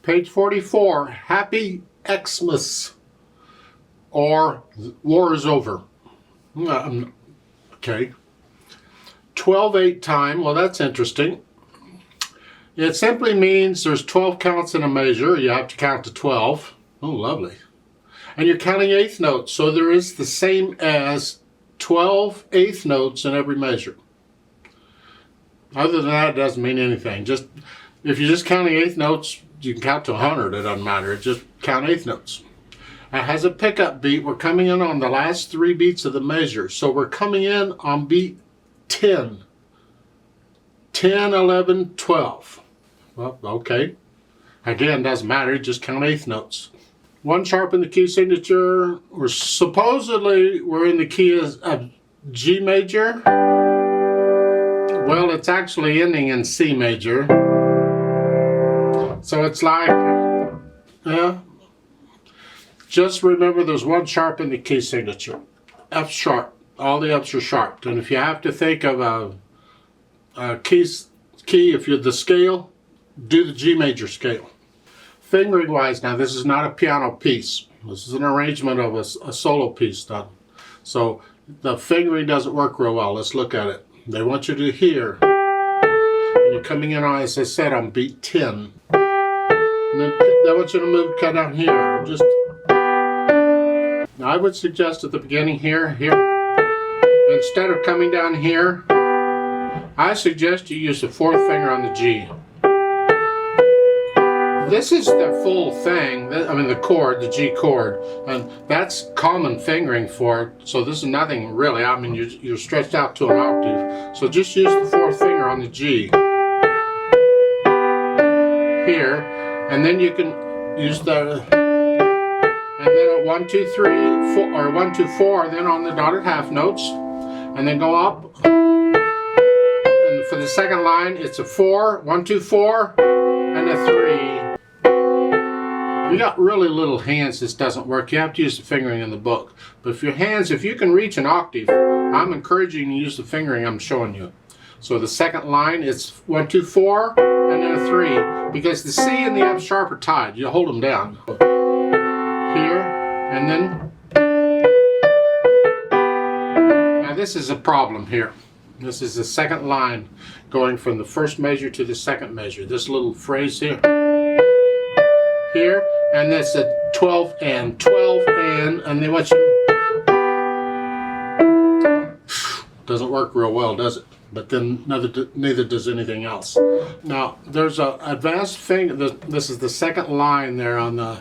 Page 44, Happy Xmas, or War is Over. Okay. 12/8 time, well that's interesting. It simply means there's 12 counts in a measure. You have to count to 12. Oh, lovely. And you're counting eighth notes, so there is the same as 12 eighth notes in every measure. Other than that, it doesn't mean anything. Just if you're just counting eighth notes, you can count to 100. It doesn't matter. Just count eighth notes. It has a pickup beat. We're coming in on the last 3 beats of the measure. So we're coming in on beat 10. 10, 11, 12. Well, okay. Again, doesn't matter. Just count eighth notes. 1 sharp in the key signature. We're in the key of G major. Well, it's actually ending in C major. So it's like, just remember there's 1 sharp in the key signature. F sharp. All the F's are sharp. And if you have to think of a key, if you're the scale, do the G major scale. Fingering wise, now this is not a piano piece. This is an arrangement of a solo piece done. So the fingering doesn't work real well. Let's look at it. They want you to hear. And you're coming in on, as I said, on beat 10. And then they want you to move kind of down here. Just. Now I would suggest at the beginning here, instead of coming down here, I suggest you use the 4th finger on the G. This is the full thing, I mean the chord, the G chord, and that's common fingering for it, so this is nothing really. I mean you're stretched out to an octave, so just use the 4th finger on the G here, and then you can use the, and then at 1, 2, 3, 4, or 1, 2, 4, then on the dotted half notes, and then go up, and for the second line it's a 4, 1, 2, 4, and a 3. If you got really little hands, this doesn't work. You have to use the fingering in the book. But if your hands, if you can reach an octave, I'm encouraging you to use the fingering I'm showing you. So the second line, it's 1, 2, 4, and then a 3. Because the C and the F sharp are tied. You hold them down. Here, and then. Now this is a problem here. This is the second line going from the first measure to the second measure. This little phrase here. Here, and that's a 12 and 12 and they want you. Doesn't work real well, does it? But then neither does anything else. Now there's a advanced finger. This is the second line there on the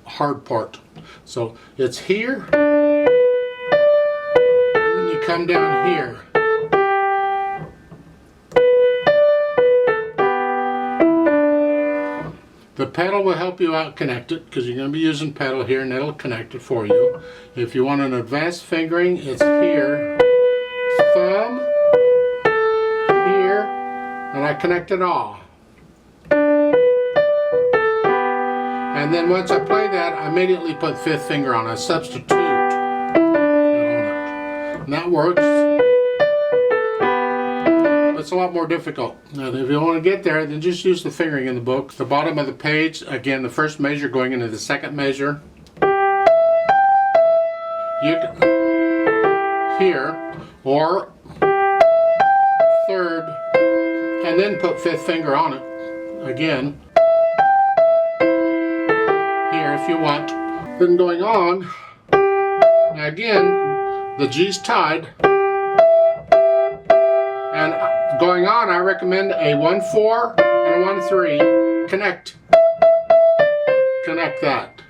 hard part. So it's here, and then you come down here. The pedal will help you out connect it, because you're going to be using pedal here and it'll connect it for you. If you want an advanced fingering, it's here, thumb, here, and I connect it all. And then once I play that, I immediately put 5th finger on it, substitute on it. And that works. It's a lot more difficult. Now, if you want to get there, then just use the fingering in the book. The bottom of the page, again, the first measure going into the second measure. You can, here, or 3rd, and then put 5th finger on it. Again, here if you want. Then going on, now again, the G's tied. And going on, I recommend a 1, 4 and a 1, 3. Connect that.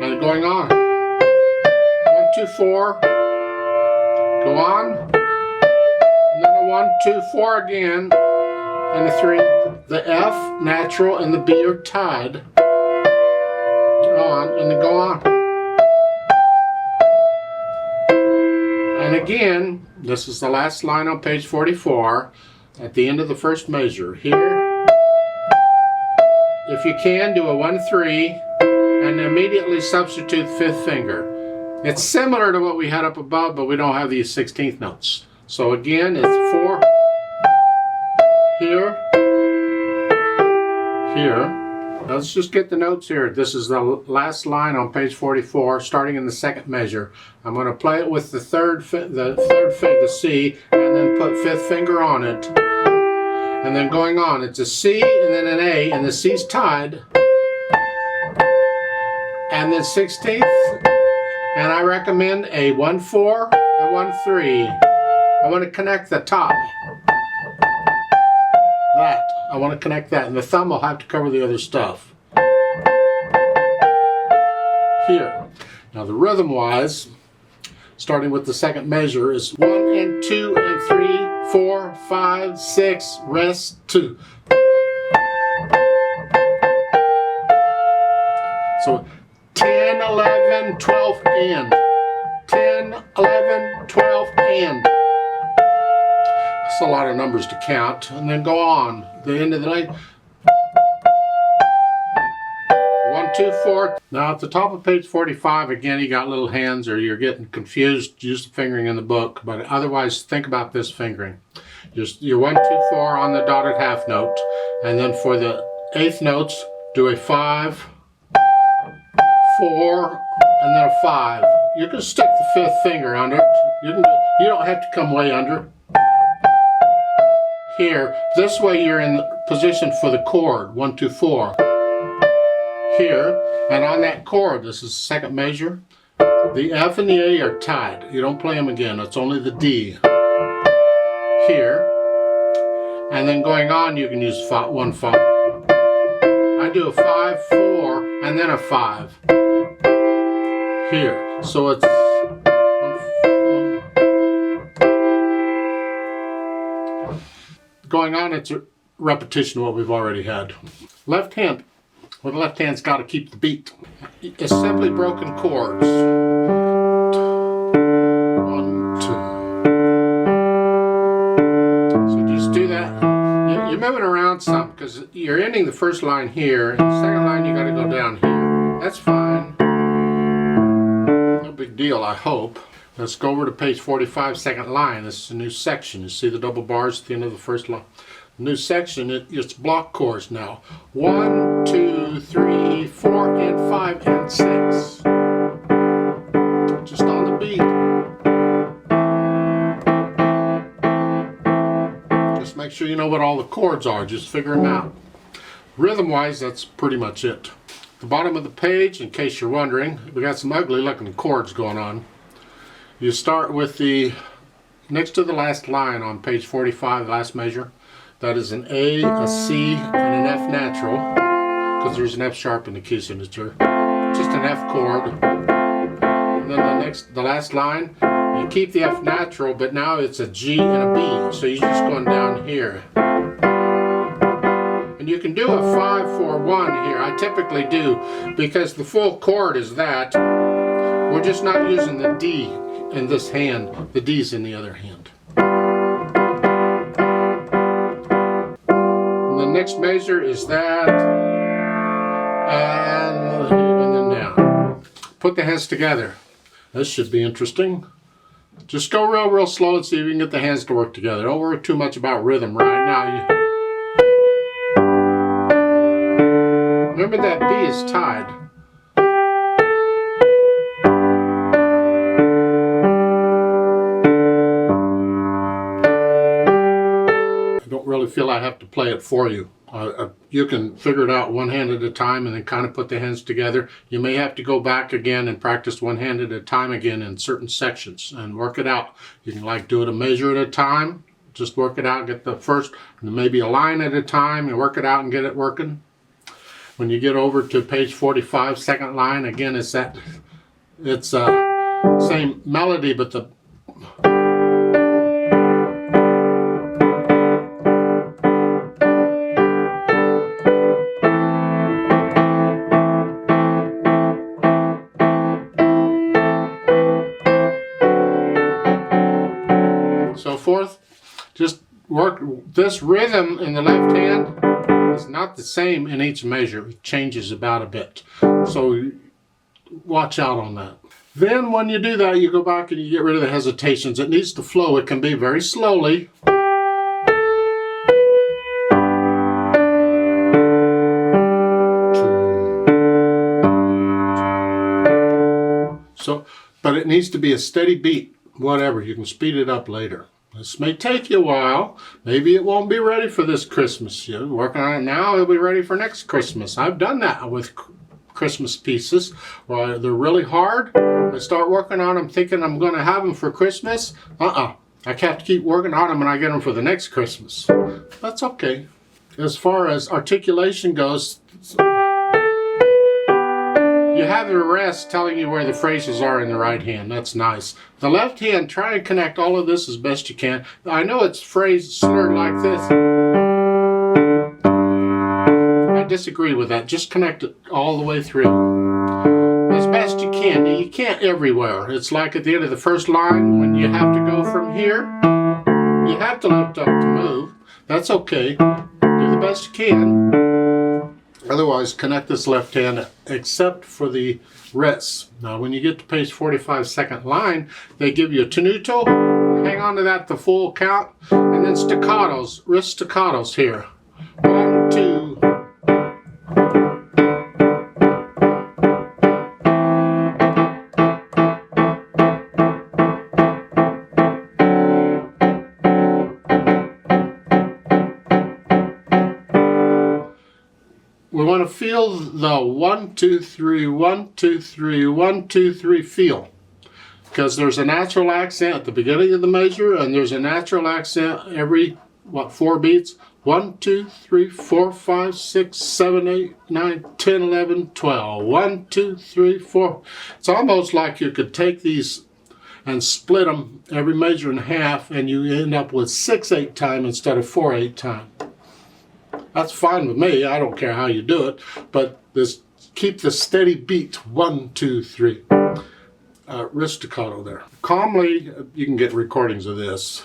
And going on. 1, 2, 4. Go on. And then a 1, 2, 4 again. And a 3. The F, natural, and the B are tied. On, and then go on. And again, this is the last line on page 44, at the end of the first measure. Here, if you can, do a 1, 3, and immediately substitute 5th finger. It's similar to what we had up above, but we don't have these 16th notes. So again, it's 4, here, here. Now let's just get the notes here. This is the last line on page 44, starting in the second measure. I'm going to play it with the the C, and then put fifth finger on it. And then going on, it's a C and then an A, and the C's tied. And then 16th, and I recommend a 1-4 and 1-3. I want to connect the top. That. I want to connect that, and the thumb will have to cover the other stuff. Here. Now the rhythm-wise, starting with the second measure, is 1 and 2 and 3, 4, 5, 6, rest, 2. So 10, 11, 12, and. 10, 11, 12, and. That's a lot of numbers to count. And then go on. The end of the night. 1, 2, 4. Now at the top of page 45, again, you got little hands, or you're getting confused. Use the fingering in the book. But otherwise, think about this fingering. Just your 1, 2, 4 on the dotted half note. And then for the eighth notes, do a 5, 4, and then a 5. You can stick the fifth finger under it. You don't have to come way under. Here, this way you're in position for the chord, 1, 2, 4. Here, and on that chord, this is the second measure, the F and the A are tied. You don't play them again, it's only the D. Here, and then going on, you can use 1, 5. I do a 5, 4, and then a 5. Here, so it's 1, 4. Going on, it's a repetition of what we've already had. Left hand, well, the left hand's got to keep the beat. It's simply broken chords. 1, 2. So just do that. You're moving around some because you're ending the first line here, and the second line you got to go down here. That's fine. No big deal, I hope. Let's go over to page 45, second line. This is a new section. You see the double bars at the end of the first line. New section, it's block chords now. 1, 2, 3, 4, and 5, and 6. Just on the beat. Just make sure you know what all the chords are. Just figure them out. Rhythm-wise, that's pretty much it. The bottom of the page, in case you're wondering, we got some ugly looking chords going on. You start with the next to the last line on page 45, last measure. That is an A, a C, and an F natural, because there's an F sharp in the key signature. Just an F chord. And then the last line, you keep the F natural, but now it's a G and a B. So you're just going down here. And you can do a 5, 4, 1 here. I typically do, because the full chord is that. We're just not using the D in this hand. The D's in the other hand. The next measure is that, and then down. Put the hands together. This should be interesting. Just go real slow and see if you can get the hands to work together. Don't worry too much about rhythm right now. Remember that B is tied. Really feel I have to play it for you. You can figure it out one hand at a time and then kind of put the hands together. You may have to go back again and practice one hand at a time again in certain sections and work it out. You can like do it a measure at a time, just work it out, get the first, maybe a line at a time and work it out and get it working. When you get over to page 45, second line, again it's same melody, but the forth. Just work this rhythm in the left hand is not the same in each measure. It changes about a bit. So watch out on that. Then when you do that, you go back and you get rid of the hesitations. It needs to flow. It can be very slowly. So, but it needs to be a steady beat, whatever. You can speed it up later. This may take you a while. Maybe it won't be ready for this Christmas. You're working on it now, it'll be ready for next Christmas. I've done that with Christmas pieces where they're really hard. I start working on them thinking I'm going to have them for Christmas. I have to keep working on them and I get them for the next Christmas. That's okay. As far as articulation goes, you have the rest telling you where the phrases are in the right hand. That's nice. The left hand, try and connect all of this as best you can. I know it's phrased slurred like this. I disagree with that. Just connect it all the way through as best you can. You can't everywhere. It's like at the end of the first line when you have to go from here. You have to lift up to move. That's okay. Do the best you can. Otherwise, connect this left hand except for the rests. Now, when you get to page 45, second line, they give you a tenuto. Hang on to that the full count. And then staccatos, wrist staccatos here. 1, 2. We want to feel the 1, 2, 3, 1, 2, 3, 1, 2, 3 feel. Because there's a natural accent at the beginning of the measure, and there's a natural accent every, 4 beats? 1, 2, 3, 4, 5, 6, 7, 8, 9, 10, 11, 12. 1, 2, 3, 4. It's almost like you could take these and split them every measure in half, and you end up with 6/8 time instead of 4/8 time. That's fine with me. I don't care how you do it, but keep the steady beat. 1, 2, 3. Wrist staccato there. Calmly, you can get recordings of this.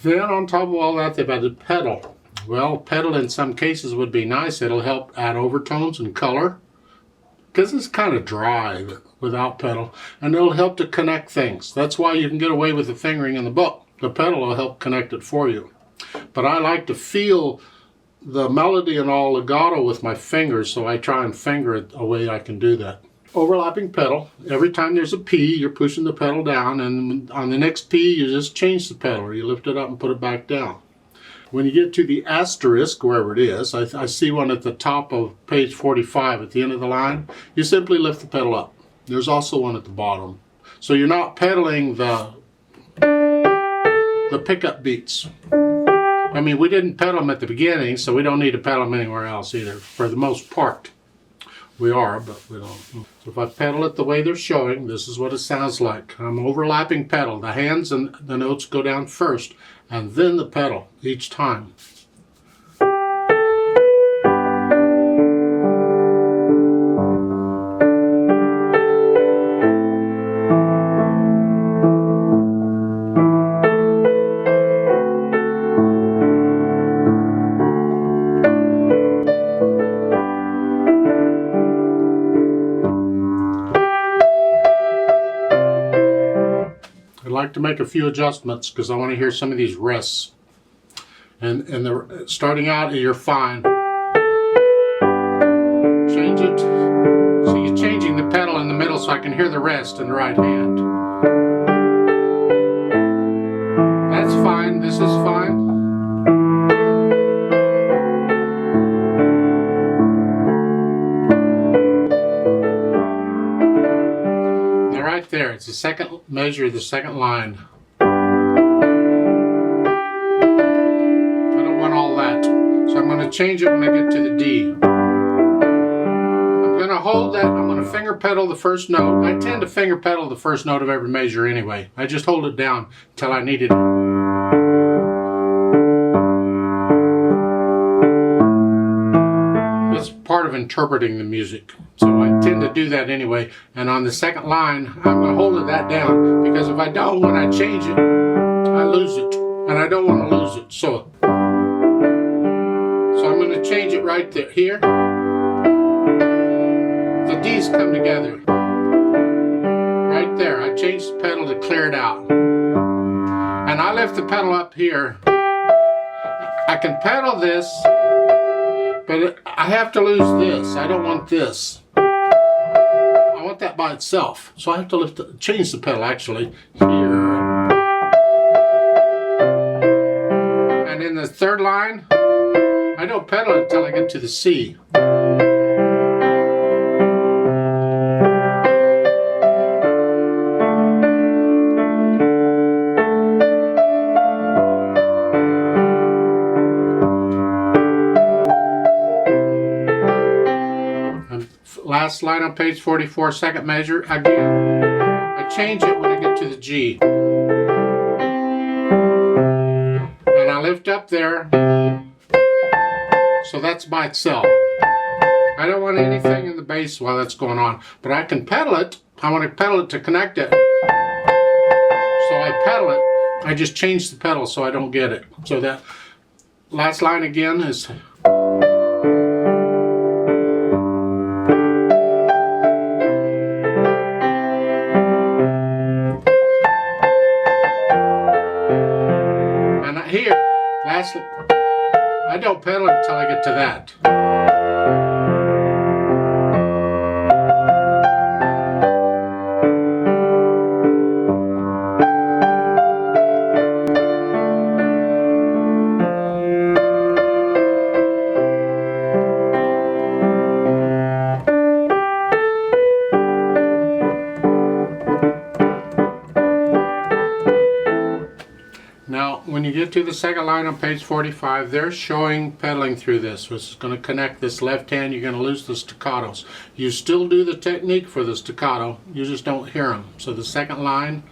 Then on top of all that, they've added pedal. Well, pedal in some cases would be nice. It'll help add overtones and color because it's kind of dry without pedal, and it'll help to connect things. That's why you can get away with the fingering in the book. The pedal will help connect it for you. But I like to feel the melody and all legato with my fingers, so I try and finger it a way I can do that. Overlapping pedal. Every time there's a P, you're pushing the pedal down, and on the next P, you just change the pedal, or you lift it up and put it back down. When you get to the asterisk, wherever it is, I see one at the top of page 45 at the end of the line, you simply lift the pedal up. There's also one at the bottom. So you're not pedaling the pickup beats. I mean, we didn't pedal them at the beginning, so we don't need to pedal them anywhere else either, for the most part. We are, but we don't. So if I pedal it the way they're showing, this is what it sounds like. I'm overlapping pedal. The hands and the notes go down first, and then the pedal each time. I'd like to make a few adjustments because I want to hear some of these rests. And starting out, you're fine. Change it. So you're changing the pedal in the middle so I can hear the rest in the right hand. That's fine. This is fine. Right there, it's the second measure, the second line. I don't want all that, so I'm going to change it when I get to the D. I'm going to hold that, I'm going to finger pedal the first note. I tend to finger pedal the first note of every measure anyway. I just hold it down until I need it. It's part of interpreting the music. So I tend to do that anyway. And on the second line, I'm going to hold that down because if I don't, when I change it, I lose it. And I don't want to lose it. So I'm going to change it right there. Here. The D's come together. Right up there. I changed the pedal to clear it out. And I lift the pedal up here. I can pedal this, but I have to lose this. I don't want this. I want that by itself. So I have to change the pedal actually here. And in the third line, I don't pedal until I get to the C. Last line on page 44, second measure. Again, I change it when I get to the G. And I lift up there, so that's by itself. I don't want anything in the bass while that's going on, but I can pedal it. I want to pedal it to connect it. So I pedal it. I just change the pedal so I don't get it. So that last line again is... Here, lastly, I don't pedal until I get to that. Now, when you get to the second line on page 45, they're showing pedaling through this, which is going to connect this left hand. You're going to lose the staccatos. You still do the technique for the staccato, you just don't hear them. So the second line,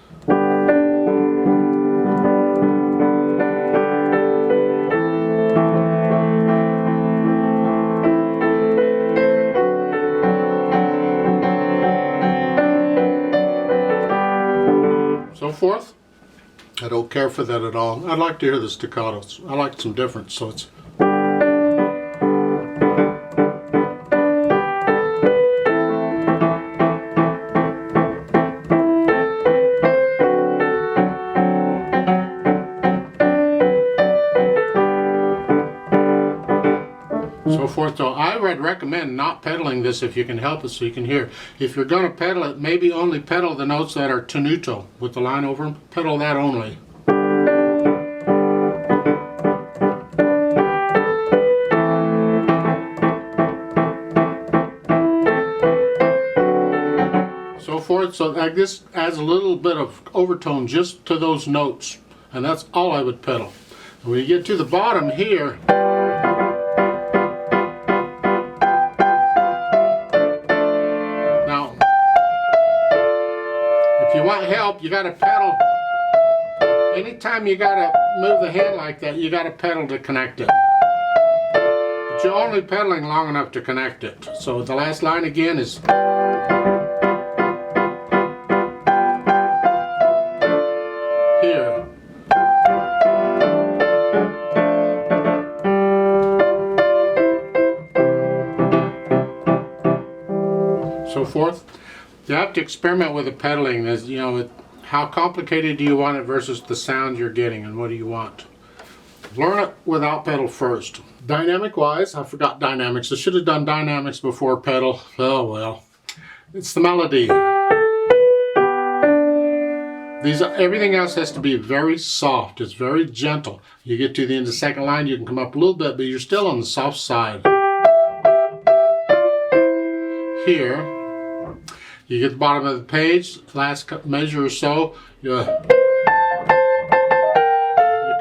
so forth. I don't care for that at all. I'd like to hear the staccatos. I like some difference, so it's... so forth. So I would recommend not pedaling this if you can help it so you can hear. If you're going to pedal it, maybe only pedal the notes that are tenuto with the line over them. Pedal that only. So forth. So like this adds a little bit of overtone just to those notes. And that's all I would pedal. When you get to the bottom here, if you want help, you got to pedal. Anytime you got to move the hand like that, you got to pedal to connect it. But you're only pedaling long enough to connect it. So the last line again is... here. So forth. You have to experiment with the pedaling. As you know, how complicated do you want it versus the sound you're getting, and what do you want? Learn it without pedal first. Dynamic wise, I forgot dynamics. I should have done dynamics before pedal. Oh well. It's the melody. Everything else has to be very soft. It's very gentle. You get to the end of the second line, you can come up a little bit, but you're still on the soft side. Here. You get the bottom of the page, last measure or so, you're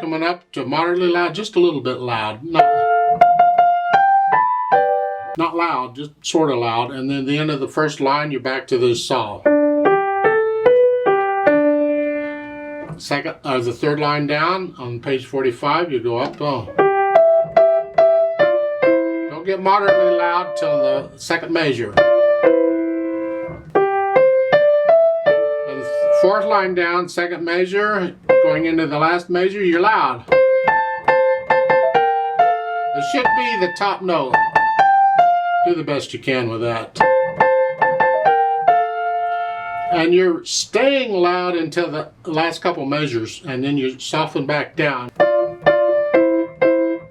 coming up to moderately loud, just a little bit loud. Not loud, just sort of loud. And then the end of the first line, you're back to the sol. The third line down on page 45, you go up. Oh. Don't get moderately loud till the second measure. Fourth line down, second measure, going into the last measure, you're loud. It should be the top note. Do the best you can with that. And you're staying loud until the last couple measures, and then you soften back down.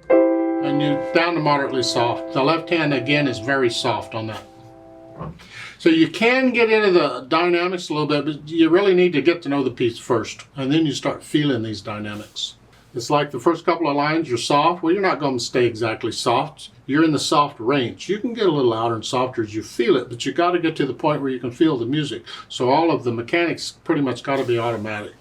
And you down to moderately soft. The left hand again is very soft on that. So you can get into the dynamics a little bit, but you really need to get to know the piece first, and then you start feeling these dynamics. It's like the first couple of lines, you're soft. Well, you're not going to stay exactly soft. You're in the soft range. You can get a little louder and softer as you feel it, but you got to get to the point where you can feel the music. So all of the mechanics pretty much got to be automatic.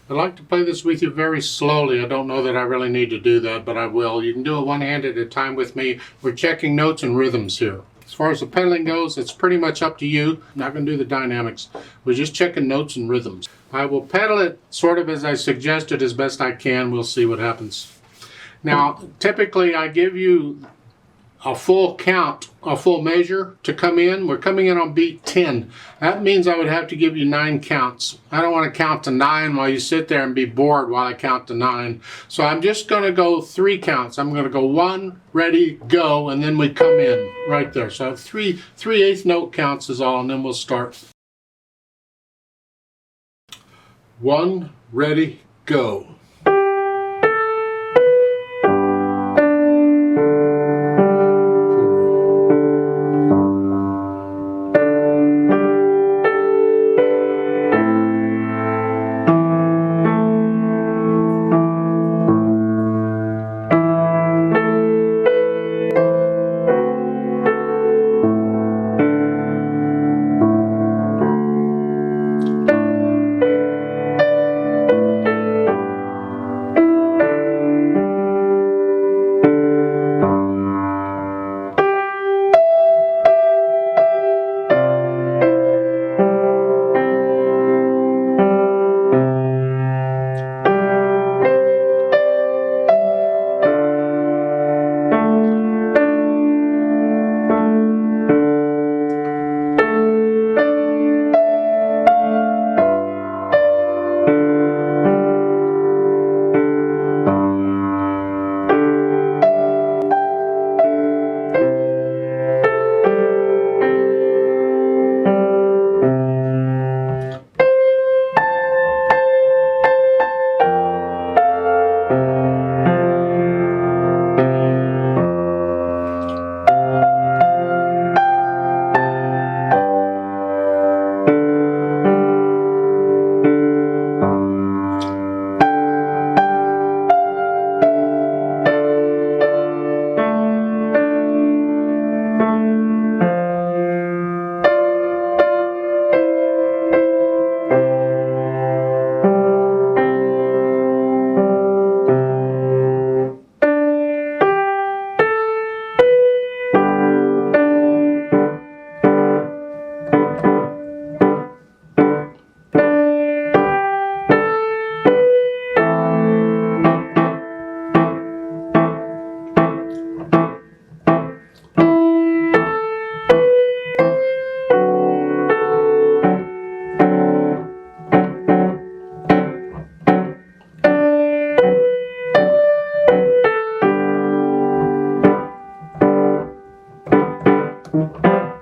I like to play this with you very slowly. I don't know that I really need to do that, but I will. You can do it one hand at a time with me. We're checking notes and rhythms here. As far as the pedaling goes, it's pretty much up to you. I'm not going to do the dynamics. We're just checking notes and rhythms. I will pedal it sort of as I suggested as best I can. We'll see what happens. Now, typically I give you a full count, a full measure to come in. We're coming in on beat 10. That means I would have to give you 9 counts. I don't want to count to 9 while you sit there and be bored while I count to 9. So I'm just going to go 3 counts. I'm going to go 1, ready, go, and then we come in right there. So 3 eighth note counts is all, and then we'll start. 1, ready, go. Bye.